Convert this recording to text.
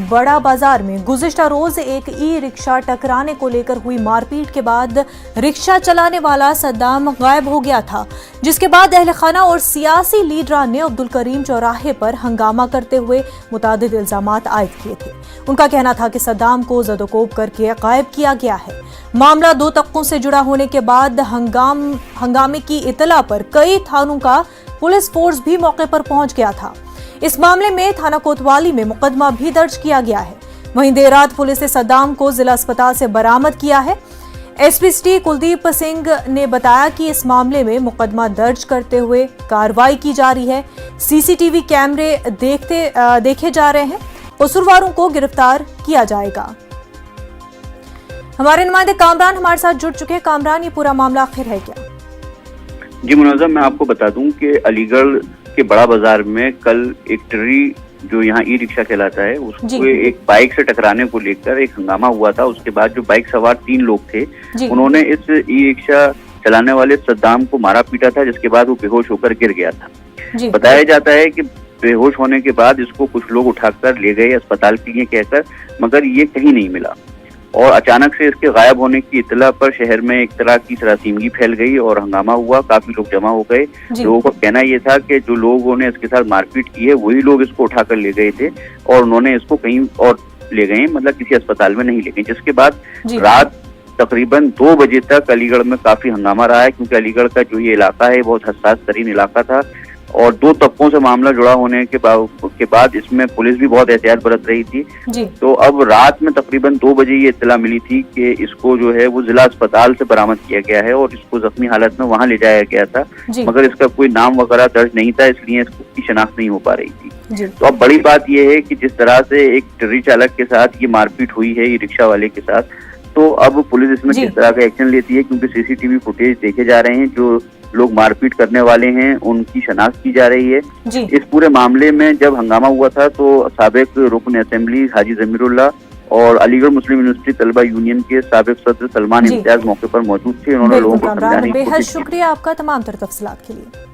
बड़ा बाजार में गुज़िश्ता रोज एक ई रिक्शा टकराने को लेकर हुई मारपीट के बाद रिक्शा चलाने वाला सद्दाम गायब हो गया था, जिसके बाद अहले खाना और सियासी लीडरान ने अब्दुल करीम चौराहे पर हंगामा करते हुए मुतादिद इल्जामात आयद किए थे। उनका कहना था कि सद्दाम को जदोकोब करके गायब किया गया है। मामला दो तबकों से जुड़ा होने के बाद हंगामे की इतला पर कई थानों का पुलिस फोर्स भी मौके पर पहुंच गया था। इस मामले में थाना कोतवाली में मुकदमा भी दर्ज किया गया है। वहीं देर रात पुलिस ने सद्दाम को जिला अस्पताल से बरामद किया है। एसपी सिटी कुलदीप सिंह ने बताया कि इस मामले में मुकदमा दर्ज करते हुए कार्रवाई की जा रही है। सीसीटीवी कैमरे देखे जा रहे हैं। कसूरवारों को गिरफ्तार किया जाएगा। हमारे नुमाइंदे कामरान हमारे साथ जुड़ चुके हैं। कामरान, ये पूरा मामला आखिर है क्या? जी मुनाज़म, मैं आपको बता दूं कि अलीगढ़ के बड़ा बाजार में कल एक ट्री जो यहाँ ई रिक्शा कहलाता है उसको एक बाइक से टकराने को लेकर एक हंगामा हुआ था। उसके बाद जो बाइक सवार 3 लोग थे उन्होंने इस ई रिक्शा चलाने वाले सद्दाम को मारा पीटा था, जिसके बाद वो बेहोश होकर गिर गया था। बताया जाता है कि बेहोश होने के बाद इसको कुछ लोग उठाकर ले गए अस्पताल के लिए कहकर, मगर ये कहीं नहीं मिला और अचानक से इसके गायब होने की इतला पर शहर में एक तरह की सरासीमगी फैल गई और हंगामा हुआ। काफी लोग जमा हो गए। लोगों का कहना यह था कि जो लोगों ने इसके साथ मारपीट की है वही लोग इसको उठाकर ले गए थे और उन्होंने इसको कहीं और ले गए, मतलब किसी अस्पताल में नहीं ले गए। जिसके बाद रात तकरीबन 2 बजे तक अलीगढ़ में काफी हंगामा रहा है, क्योंकि अलीगढ़ का जो ये इलाका है बहुत हसास तरीन इलाका था और 2 तबकों से मामला जुड़ा होने के बाद इसमें पुलिस भी बहुत एहतियात बरत रही थी। तो अब रात में तकरीबन 2 बजे ये इत्तला मिली थी कि इसको जो है वो जिला अस्पताल से बरामद किया गया है और इसको जख्मी हालत में वहां ले जाया गया था, मगर इसका कोई नाम वगैरह दर्ज नहीं था, इसलिए इसकी शनाख्त नहीं हो पा रही थी। तो अब बड़ी बात यह है कि जिस तरह से एक ट्ररी चालक के साथ ये मारपीट हुई है, ये रिक्शा वाले के साथ, तो अब पुलिस इसमें किस तरह का एक्शन लेती है, क्योंकि सीसीटीवी फुटेज देखे जा रहे हैं। जो लोग मारपीट करने वाले हैं उनकी शनाख्त की जा रही है। इस पूरे मामले में जब हंगामा हुआ था तो साबिक रुकन असेंबली हाजी जमीरुल्लाह और अलीगढ़ मुस्लिम यूनिवर्सिटी तलबा यूनियन के साबिक सदर सलमान इम्तियाज मौके पर मौजूद थे। उन्होंने लोगों को समझाने की कोशिश की। बेहद शुक्रिया आपका तमाम तर तफसीलात के लिए।